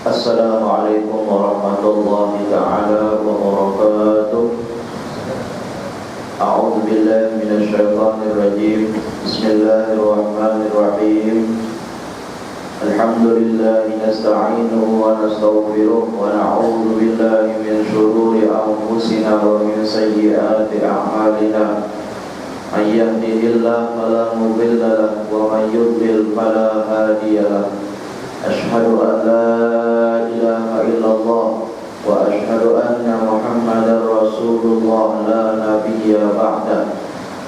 Assalamualaikum warahmatullahi ta'ala wabarakatuh. A'udzu billahi minasy syaithanir rajim. Bismillahirrahmanirrahim. Alhamdulillahi nasta'inuhu wa nastaghfiruh wa na'udzu billahi min shururi anfusina wa min sayyiati a'malina. May yahdihillahu fala mudilla lahu wa may yudlil fala hadiya lahu. Ashhadu an la ilaha illallah wa ashhadu anna Muhammadar Rasulullah la nabiyya ba'da.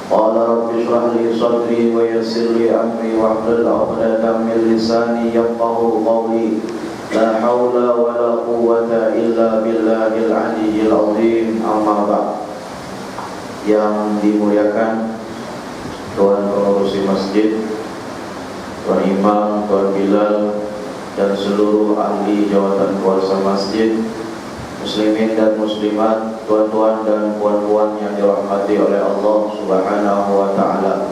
Qala rabbi shrah li sadri wa yassir li amri wahlul 'uqdatam min lisani yafqahu qawli. La haula wa la quwwata illa billahil 'aliyyil 'azim. Amma ba'd. Yang dimuliakan Tuan Pengurusi Masjid, Tuan Imam, Tuan Bilal, dan seluruh ahli jawatan kuasa masjid, muslimin dan muslimat, tuan-tuan dan puan-puan yang dirahmati oleh Allah Subhanahu wa ta'ala.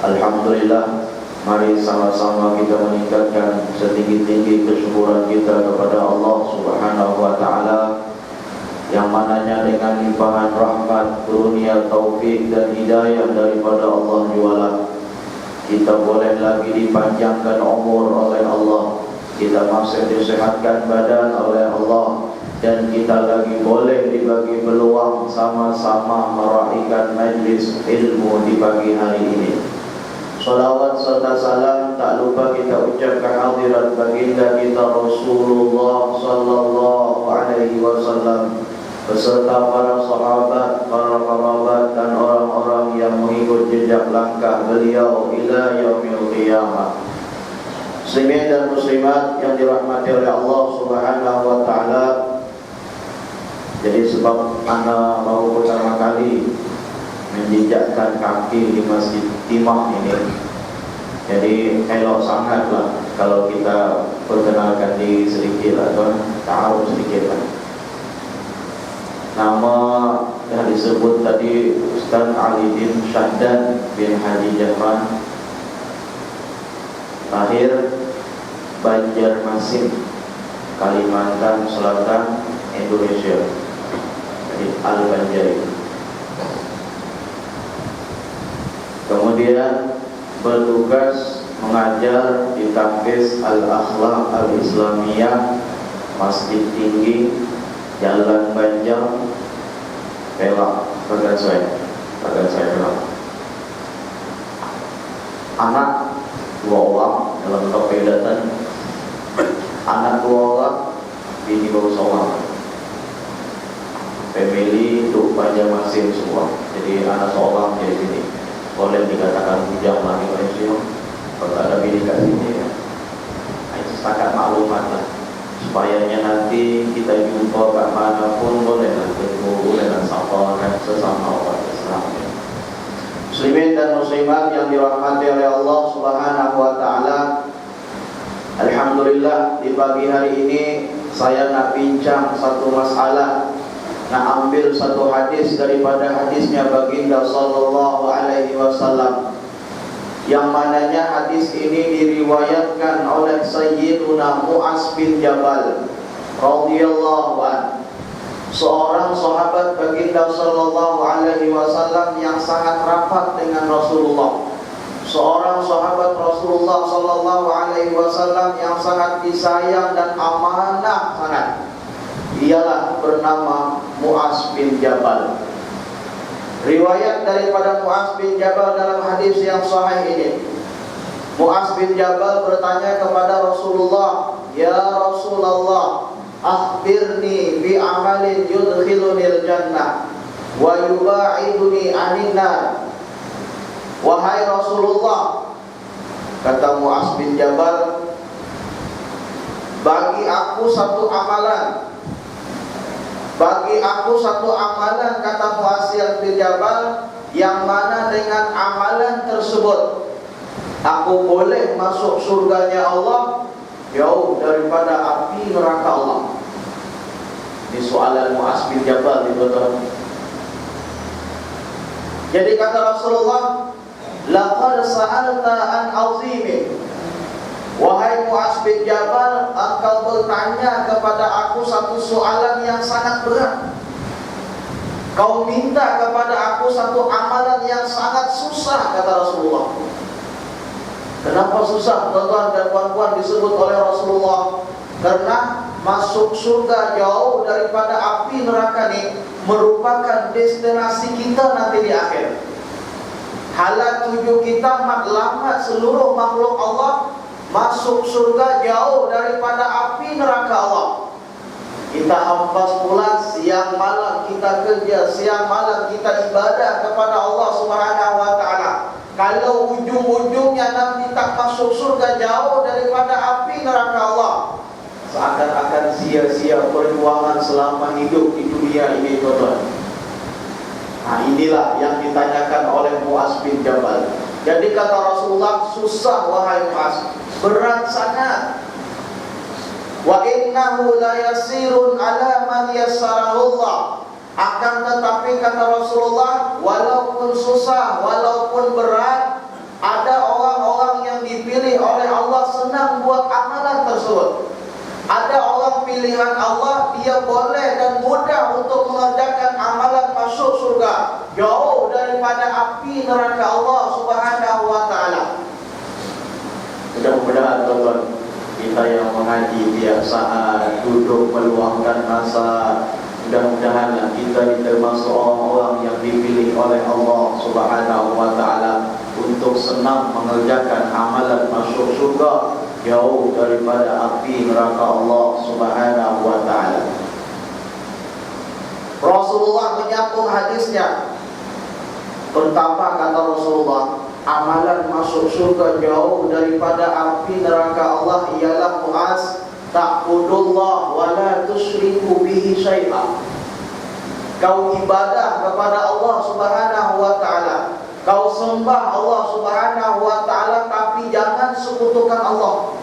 Alhamdulillah, mari sama-sama kita meningkatkan setinggi-tinggi kesyukuran kita kepada Allah Subhanahu wa ta'ala, yang mananya dengan limpahan rahmat, karunia, taufik dan hidayah daripada Allah jualah, kita boleh lagi dipanjangkan umur oleh Allah, kita masih disehatkan badan oleh Allah, dan kita lagi boleh dibagi peluang sama-sama meraihkan majlis ilmu di pagi hari ini. Salawat serta salam tak lupa kita ucapkan hadirat baginda kita Rasulullah sallallahu alaihi wasallam beserta para sahabat, para kerabat dan orang-orang yang mengikut jejak langkah beliau ila yaumil qiyamah. Muslimin dan muslimat yang dirahmati oleh Allah Subhanahu wa ta'ala, jadi sebab ana baru pertama kali menjejakkan kaki di Masjid Timah ini, jadi elok sangatlah kalau kita perkenalkan diri sedikit atau ta'aruf sedikit lah. Nama yang disebut tadi Ustaz Ali bin Syahdan bin Haji Jahman, lahir Banjarmasin, Kalimantan Selatan, Indonesia. Jadi Al-Banjari. Kemudian bertugas mengajar di Tahfiz Al-Akhlaq Al-Islamiyah, Masjid Tinggi, Jalan Banjar, Perak, Bagan saya Perak. Anak 2 orang dalam kepedasan, anak 2 orang, bini baru 1 orang. Family itu Banjarmasin semua. Jadi anak 1 orang di sini. Boleh dikatakan bujang lah di Malaysia. Kalau tak ada bini kat sini ya. Itu setakat maklumat lah, supayanya nanti kita jumpa kat mana pun bolehlah berguru dengan sapa dan sesama orang Islam. Muslimin dan muslimat yang dirahmati oleh Allah Subhanahu wa ta'ala, alhamdulillah di pagi hari ini saya nak bincang satu masalah, nak ambil satu hadis daripada hadisnya baginda sallallahu alaihi wasallam, yang mananya hadis ini diriwayatkan oleh Sayyiduna Mu'az bin Jabal radhiyallahu anhu, seorang sahabat baginda sallallahu alaihi wasallam yang sangat rapat dengan Rasulullah, seorang sahabat Rasulullah sallallahu alaihi wasallam yang sangat disayang dan amanah sangat. Ialah bernama Mu'az bin Jabal. Riwayat daripada Mu'az bin Jabal dalam hadis yang sahih ini, Mu'az bin Jabal bertanya kepada Rasulullah, "Ya Rasulullah, akhbirni bi amalin yudkhilunil jannah wa yuba'iduni 'anil nar." Wahai Rasulullah, kata Mu'az bin Jabal, bagi aku satu amalan, kata Mu'az bin Jabal, yang mana dengan amalan tersebut aku boleh masuk surganya Allah jauh daripada api neraka Allah. Ini soalan Mu'az bin Jabal itu. Jadi kata Rasulullah, laqad sa'alta an azimin. Wahai Mu'az bin Jabal, kau bertanya kepada aku satu soalan yang sangat berat. Kau minta kepada aku satu amalan yang sangat susah, kata Rasulullah. Kenapa susah, tuan-tuan dan puan-puan, disebut oleh Rasulullah? Karena masuk surga jauh daripada api neraka ini merupakan destinasi kita nanti di akhir. Halat tuju kita matlamat seluruh makhluk Allah masuk surga jauh daripada api neraka Allah. Kita hampas pula siang malam kita kerja, siang malam kita ibadah kepada Allah Subhanahu wa taala. Kalau ujung-ujungnya nanti tak masuk surga jauh daripada api neraka Allah, seakan-akan sia-sia perjuangan selama hidup di dunia ini, tuan-tuan. Nah, inilah yang ditanyakan oleh Muaz bin Jabal. Jadi kata Rasulullah, susah wahai Muaz, berat sangat. Wa innahu la yasirun ala man yassarahullah. Akan tetapi kata Rasulullah, walaupun susah, walaupun berat, ada orang-orang yang dipilih oleh Allah senang buat amalan tersebut. Ada orang pilihan Allah, dia boleh dan mudah untuk mengerjakan amalan masuk surga jauh daripada api neraka Allah Subhanahu wa taala. Mudah-mudahan tuan-tuan, kita yang mengaji tiap saat, duduk meluangkan masa, mudah-mudahan kita termasuk orang-orang yang dipilih oleh Allah Subhanahu wa taala untuk senang mengerjakan amalan masuk surga jauh daripada api neraka Allah Subhanahu wa taala. Rasulullah menyambung hadisnya. Pertama kata Rasulullah, amalan masuk surga jauh daripada api neraka Allah ialah Muaz, ta'budullah wa la tusyriku bihi syai'a. Kau ibadah kepada Allah Subhanahu wa taala, kau sembah Allah Subhanahu wa taala, tapi jangan sekutukan Allah.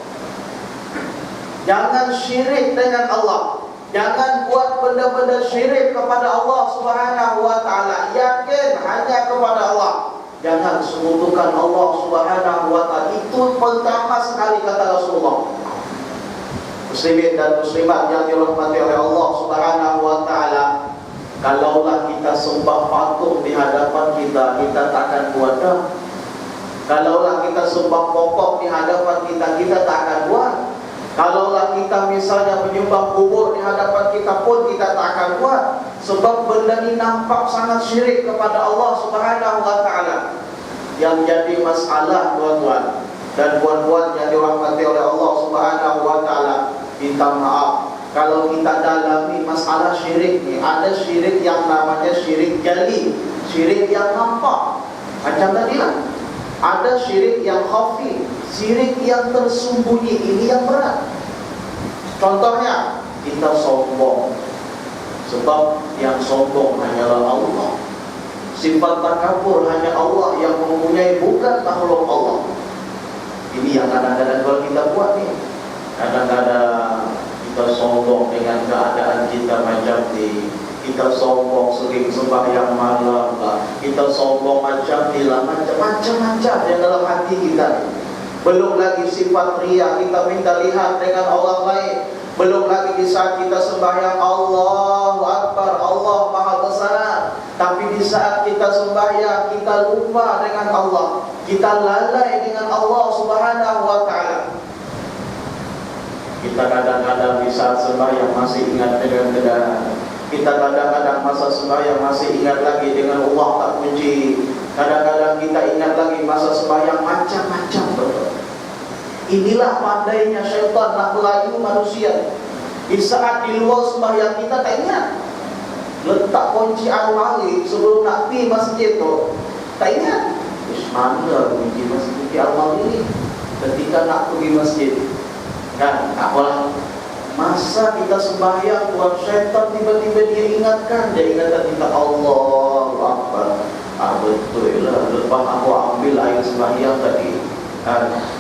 Jangan syirik dengan Allah. Jangan buat benda-benda syirik kepada Allah Subhanahu wa taala. Yakin hanya kepada Allah. Jangan sekutukan Allah Subhanahu wa taala. Itu pertama sekali kata Rasulullah. Muslimin dan muslimat yang dirahmati oleh Allah Subhanahu wa taala, kalaulah kita sembah patung di hadapan kita, kita takkan buat dah. Kalaulah kita sembah pokok di hadapan kita, kita tak akan buat. Kalaulah kita misalnya menyembah kubur di hadapan kita pun, kita tak akan buat. Sebab benda ini nampak sangat syirik kepada Allah Subhanahu wa taala. Yang jadi masalah, tuan-tuan dan puan-puan yang dirahmati oleh Allah Subhanahu wa taala, minta maaf kalau kita dalami masalah syirik ni, ada syirik yang namanya syirik jali, syirik yang nampak. Macam tadi lah, ada syirik yang khafi, syirik yang tersembunyi. Ini yang berat. Contohnya, kita sombong. Sebab yang sombong hanyalah Allah. Sifat takabur hanya Allah yang mempunyai, bukan makhluk Allah. Ini yang kadang-kadang kalau kita buat ni. Kadang-kadang kita sombong dengan keadaan kita macam ni. Kita sombong sering sembahyang malam lah. Kita sombong macam ni lah. Macam-macam yang dalam hati kita ni. Belum lagi sifat riya, kita minta lihat dengan orang lain. Belum lagi di saat kita sembahyang Allahu Akbar, Allah Maha Besar, tapi di saat kita sembahyang kita lupa dengan Allah, kita lalai dengan Allah Subhanahu wa taala. Kita kadang-kadang di saat sembahyang masih ingat dengan kendaraan. Kita kadang-kadang masa sembahyang masih ingat lagi dengan Allah tak kunci. Kadang-kadang kita ingat lagi masa sembahyang macam-macam, betul. Inilah pandainya syaitan nak merayu manusia. Di saat di luar sembahyang kita tak ingat. Letak kunci almari sebelum nak pergi masjid tu, tak ingat. Mana kunci masjid almari ni ketika nak pergi masjid? Kan, tak apalah. Masa kita sembahyang, tuan syaitan tiba-tiba dia ingatkan. Dia ingatkan kita, Allahu Akbar. Betul lah, lepas aku ambil air sembahyang tadi,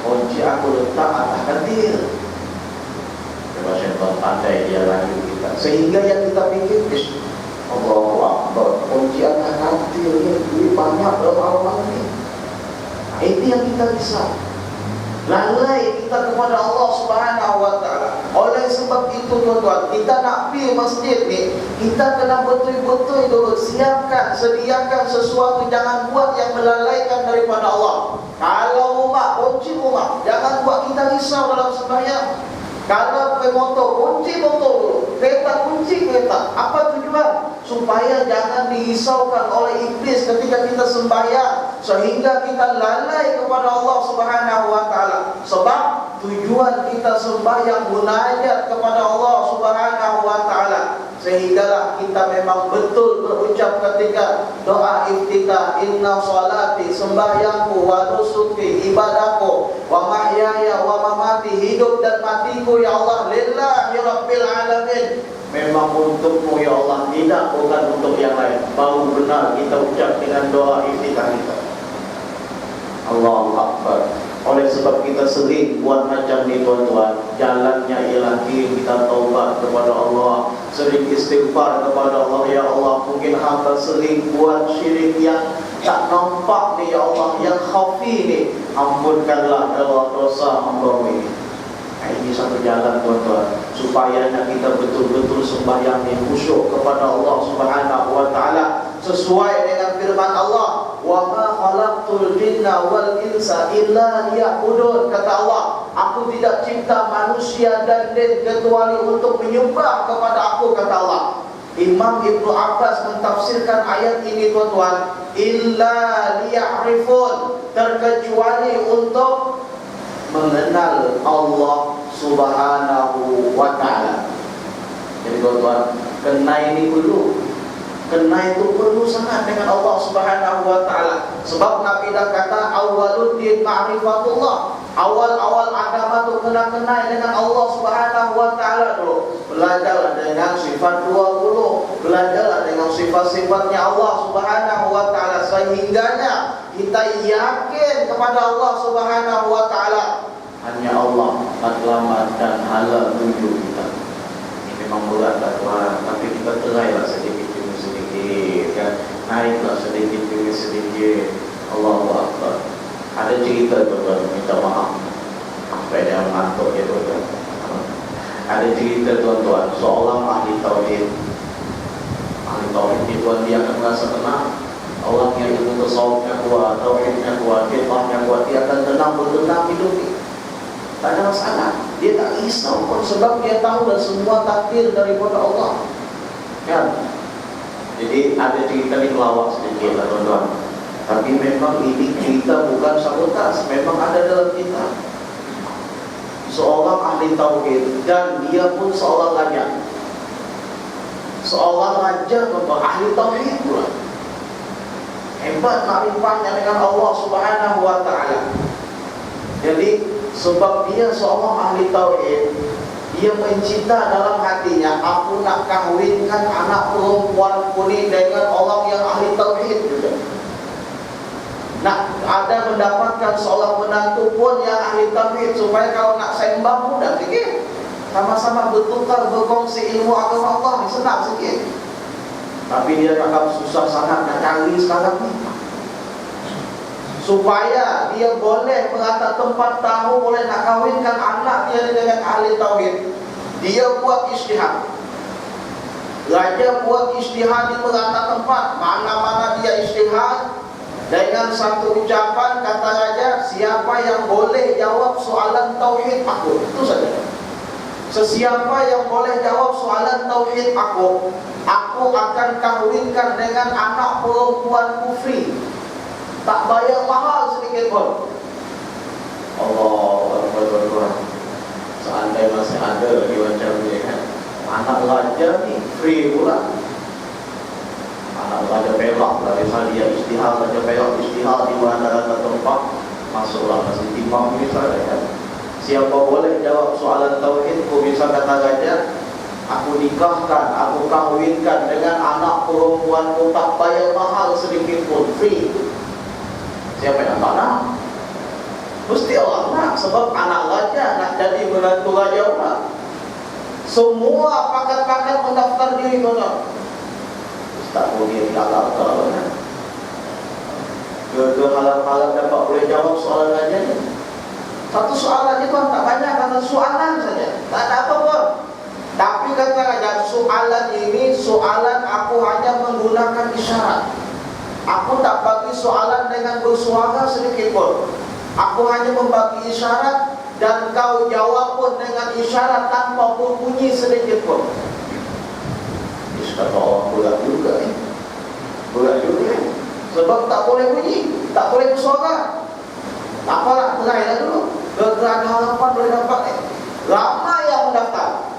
kunci aku letak atas katil. Sebab syaitan pandai dia rayu kita, sehingga yang kita fikir, Allahu Akbar, kunci atas katil ni duit banyak dalam alam ni. Itu yang kita risau. Lalai kita kepada Allah Subhanahu wa taala. Oleh sebab itu tuan-tuan, kita nak pergi masjid ni, kita kena betul-betul dulu siapkan, sediakan sesuatu. Jangan buat yang melalaikan daripada Allah. Kalau rumah, kunci rumah, jangan buat kita risau dalam sembahyang. Kalau pakai motor, kunci motor dulu. Kereta, kunci kereta. Apa tujuan? Supaya jangan dirisaukan oleh iblis ketika kita sembahyang, sehingga kita lalai kepada Allah Subhanahu wa ta'ala. Sebab tujuan kita sembahyang munajat kepada Allah Subhanahu wa ta'ala. Sehinggalah kita memang betul berucap ketika doa iftitah, inna salati, sembahyangku, wa nusuki, ibadahku, wa mahyaya wa mamati, hidup dan matiku ya Allah, lillahi rabbil alamin, memang untukmu ya Allah, tidak bukan untuk yang lain. Baru benar kita ucap dengan doa iftitah kita. Allahu Akbar. Oleh sebab kita sering buat macam ni tuan-tuan, jalannya ialah kita taubat kepada Allah, sering istighfar kepada Allah. Ya Allah, mungkin hamba sering buat syirik yang tak nampak ni ya Allah, yang khafi ni, ampunkanlah dosa hamba ini. Ini satu jalan tuan-tuan, supaya kita betul-betul sembahyang ni khusyuk kepada Allah Subhanahu wa ta'ala, sesuai dengan firman Allah, wa ma khalaqtul jinna wal insa illa liya'budun. Kata Allah, aku tidak cipta manusia dan jin kecuali untuk menyembah kepada aku, kata Allah. Imam Ibnu Abbas mentafsirkan ayat ini tuan-tuan, illa liya'rifun, terkecuali untuk mengenal Allah Subhanahu wa ta'ala. Jadi tuan-tuan, kenal ini perlu. Kenal itu perlu sangat dengan Allah Subhanahu wa ta'ala. Sebab Nabi dah kata, awwaluddin ma'rifatullah. Awal-awal agama tu kena kenal dengan Allah Subhanahu wa ta'ala dulu. Belajarlah dengan sifat 20, belajarlah dengan sifat-sifatnya Allah Subhanahu wa ta'ala, sehingganya kita yakin kepada Allah Subhanahu wa ta'ala. Hanya Allah matlamat dan halal tujuh kita. Ini memang berat tuan, tapi kita terailah sedikit demi sedikit kan. Naiklah sedikit demi sedikit. Allahu Akbar. Ada cerita tuan, minta maaf sampai dia mengantuk ya tuan. Ada cerita tuan-tuan, seorang ahli tauhid. Ahli tauhid ni tuan, dia akan merasa tenang. Orang yang ilmu tasawufnya kuat, tauhidnya kuat, fiqhnya kuat, dia akan tenang bertenang hidup ni. Tak ada masalah. Dia tak risau pun, sebab dia tahu dah semua takdir daripada Allah kan. Jadi ada cerita ni melawak sedikit lah tuan-tuan, tapi memang ini cerita bukan sabotas, memang ada dalam kita. Seorang ahli tauhid, dan dia pun seorang raja. Seorang raja tuan-tuan, ahli tauhid pula. Hebat makrifahnya dengan Allah Subhanahu wa ta'ala. Jadi sebab dia seorang ahli tauhid, dia mencinta dalam hatinya, aku nak kahwinkan anak perempuanku ni dengan orang yang ahli tauhid juga. Nak ada mendapatkan seorang menantu pun yang ahli tauhid, supaya kalau nak sembah mudah sikit, sama-sama bertukar berkongsi ilmu agama Allah, senang sikit. Tapi dia anggap susah sangat nak cari sekarang ni, supaya dia boleh merata tempat tahu, boleh nak kahwinkan anak dia dengan ahli tauhid. Dia buat ijtihad. Raja buat ijtihad di merata tempat, mana-mana dia ijtihad dengan satu ucapan, kata raja, siapa yang boleh jawab soalan tauhid aku, itu saja. Sesiapa yang boleh jawab soalan tauhid aku akan kahwinkan dengan anak perempuanku free, tak bayar mahal sedikit pun. Allah Akbar. Seandainya masih ada lagi macam ni kan, anak raja ni free pula. Anak raja Perak lah, misalnya dia istihar, raja Perak istihar di mana-mana tempat, masuklah masih timbang misalnya kan. Siapa boleh jawab soalan tauhidku, bisa kata raja, aku nikahkan, aku kahwinkan dengan anak perempuanku, tak bayar mahal sedikit pun, free. Siapa yang tak nak? Mesti orang nak, sebab anak raja nak jadi menantu raja orang. Semua pakar-pakar mendaftar diri tuan. Ustaz boleh halal-halal kan? Ke halal-halal dapat boleh jawab soalan raja ni. Satu soalan itu tak banyak, karena soalan saja, tak ada apa-apa kata raja, soalan ini soalan aku hanya menggunakan isyarat. Aku tak bagi soalan dengan bersuara sedikit pun. Aku hanya membagi isyarat dan kau jawab pun dengan isyarat tanpa berbunyi sedikit pun. Kata orang berat juga ni. Berat juga ni. Sebab tak boleh bunyi, tak boleh bersuara. Tak apalah, terailah dulu. Kerana harapan boleh dapat ni. Ramai yang mendaftar.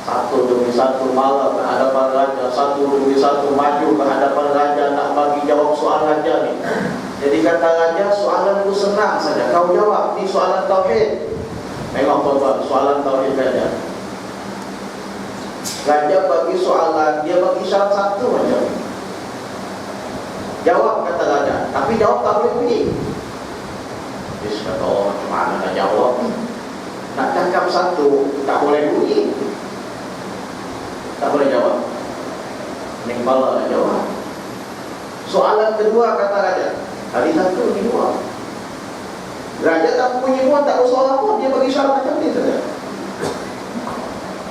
Satu demi satu malam ke hadapan raja, satu demi satu maju ke hadapan raja nak bagi jawab soal raja ni. Jadi kata raja, soalan itu senang saja, kau jawab. Ni soalan tauhid. Memang tuan-tuan, soalan tauhid raja. Raja bagi soalan, dia bagi syarat satu macam. Jawab kata raja, tapi jawab tak boleh bunyi. Dia kata, oh macam mana nak jawab ni? Nak cakap satu, tak boleh bunyi. Tak boleh jawab. Ini kepala nak jawab. Soalan kedua kata raja, hari satu ni dua. Raja tak bunyi pun, tak bersoalan pun, dia bagi syarat macam ni saja.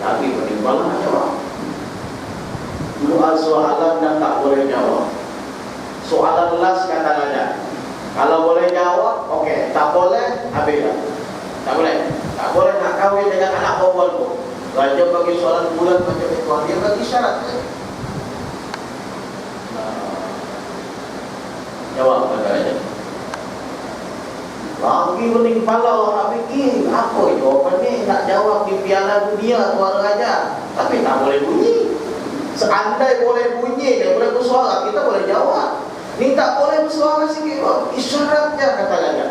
Tapi ini kepala nak jawab. Dua soalan dan tak boleh jawab. Soalan last kata raja, kalau boleh jawab, okey. Tak boleh, habislah. Tak boleh. Tak boleh nak kahwin dengan anak perempuan pun. Raja bagi soalan bulat macam itu, dia bagi syarat. Jawab kata raja. Lagi pening kepala orang nak fikir, apa jawapan ni? Nak jawab di piala dunia tuan raja, tapi tak boleh bunyi. Seandai boleh bunyi, dia boleh bersuara, kita boleh jawab. Ni tak boleh bersuara sikit pun, isyaratnya kata raja.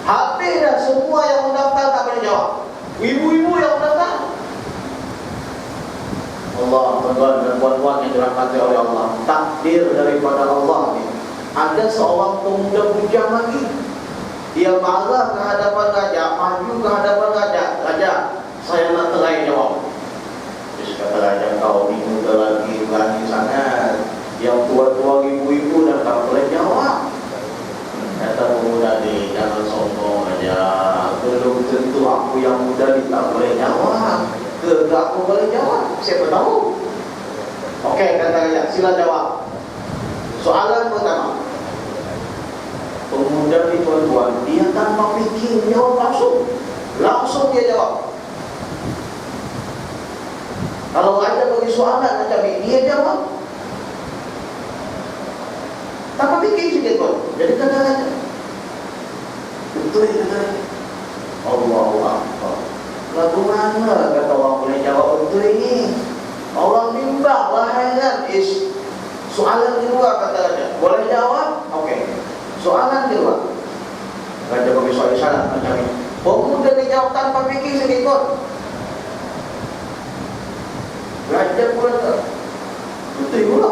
Habis dah, semua yang mendaftar tak boleh jawab. Ibu-ibu yang mendaftar, Allah, tuan-tuan dan puan-puan yang dirahmati oleh Allah, takdir daripada Allah ni. Ada seorang pemuda bujang lagi. Dia marah ke hadapan raja, maju ke hadapan raja. Raja, saya nak terai jawab. Terus kata raja, kau ni muda lagi, berani sangat. Yang tua-tua ibu-ibu dah tak boleh jawab. Kata pemuda ni, jangan sombong raja. Belum tentu aku yang muda ni tak boleh jawab. Ke aku boleh jawab, siapa tahu. Okey, kata raja, sila jawab. Soalan pertama, pemuda ni tuan-tuan, dia tanpa fikir jawab langsung dia jawab. Kalau raja bagi soalan macam ni, dia jawab tanpa fikir sikit pun. Jadi kata raja, betul kata raja. Allahu Akbar. Lagu mana kata orang boleh jawab betul ini? Orang bimbang lah, hairan. Soalan kedua kata raja, boleh jawab? Okey. Soalan kedua, raja bagi soal isyarat macam ni. Pemuda ni jawab tanpa fikir sedikit pun. Raja pula tak betul pula.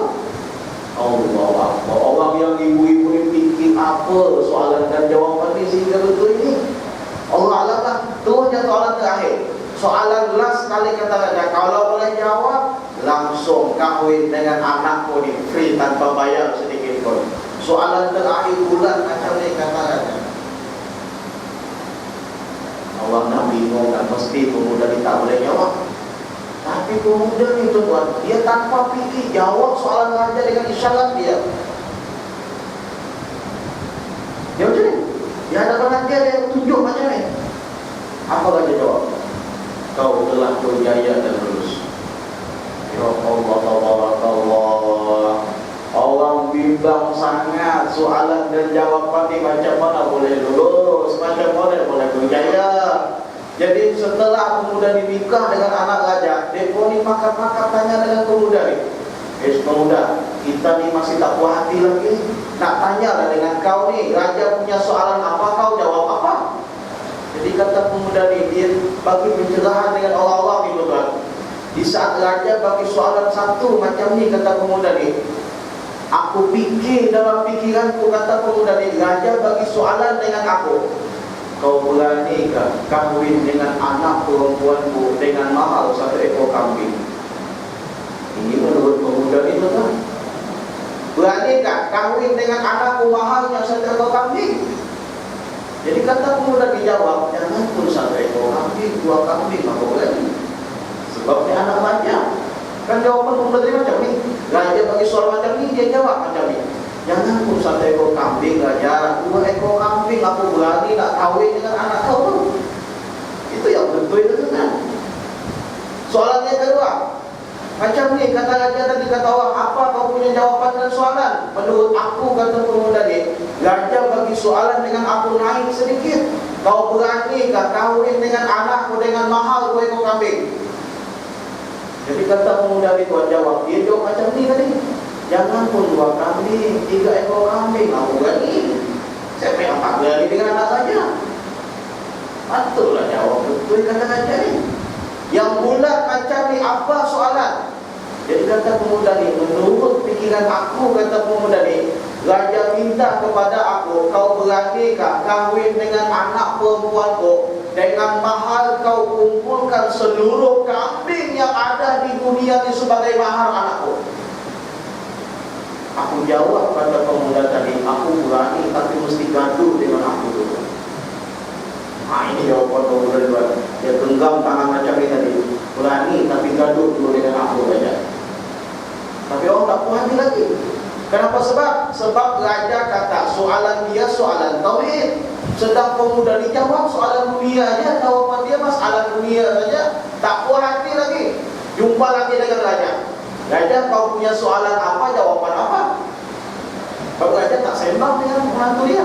Allah Akbar. Orang yang ibu-ibu ni fikir apa soalan dan jawapan ni sehingga betul ini. Allah Alam lah. Terusnya soalan terakhir, soalan last kali kata raja, kalau boleh jawab, langsung kahwin dengan anakku ni, free tanpa bayar sedikit pun. Soalan terakhir bulan macam ni kata raja. Orang nak bingung kan, mesti pemuda ni tak boleh jawab. Tapi pemuda ni tuan, dia tanpa fikir jawab soalan raja dengan isyarat dia. Dia macam ni. Di hadapan raja dia tunjuk macam ni. Apa raja jawab? Kau telah berjaya dan lulus. Ya Allah, Allah. Orang bimbang sangat, soalan dan jawapan ni macam mana boleh lulus, macam mana boleh berjaya. Jadi setelah pemuda ni nikah dengan anak raja, dia pun ni makan-makan tanya dengan pemuda ni, pemuda, kita ni masih tak puas hati lagi, nak tanyalah dengan kau ni, raja punya soalan apa, kau jawab apa. Jadi kata pemuda ni, dia bagi pencerahan dengan Allah-Allah ni tuan. Di saat raja bagi soalan satu macam ni, kata pemuda ni, aku fikir dalam fikiranku, kata pemuda ni, raja bagi soalan dengan aku, kau beranikah kahwin dengan anak perempuanku dengan mahal 1 ekor kambing? Ini menurut pemuda ni tuan. Beranikah kahwin dengan anakku mahalnya 1 ekor kambing? Jadi kata pemuda dijawab, jangan pun 1 ekor kambing, 2 kambing aku berani. Sebabnya anak banyak. Kan jawaban pemuda tadi macam ni. Raja bagi soal macam ni, dia jawab macam ni. Jangan pun 1 ekor kambing raja, 2 ekor kambing, aku berani nak kahwin dengan anak kau tu. Itu yang betul itu kan. Soalan yang kedua, macam ni kata raja tadi, kata orang, apa kau punya jawapan dan soalan? Menurut aku, kata pemuda ni, raja bagi soalan dengan aku naik sedikit. Kau berani kah kahwin dengan anakku dengan mahal 2 ekor kambing? Jadi kata pemuda ni, tuan jawab, dia jawab macam ni tadi. Jangan pun 2 kambing, 3 ekor kambing, aku berani. Siapa yang tak berani dengan anak saja? Patutlah jawab betul kata raja ni. Yang bulat macam ni, apa soalan? Jadi kata pemuda ni, menurut pikiran aku, kata pemuda ni, raja minta kepada aku, kau beranikah kahwin dengan anak perempuanku, dengan mahal kau kumpulkan seluruh kambing yang ada di dunia ini sebagai mahar anakku. Aku jawab pada pemuda tadi, aku berani tapi mesti gaduh dengan aku dulu. Ini jawaban pemuda dua. Dia genggam tangan macam ni tadi, berani tapi gaduh dulu dengan aku saja. Tapi orang tak puas hati lagi. Kenapa sebab? Sebab raja kata soalan dia soalan tauhid, sedang pemuda dijawab soalan dunia aja, jawaban dia masalah dunia saja. Tak puas hati lagi. Jumpa lagi dengan raja. Raja, kau punya soalan apa, jawaban apa? Kalau raja tak sembang dengan menantu dia.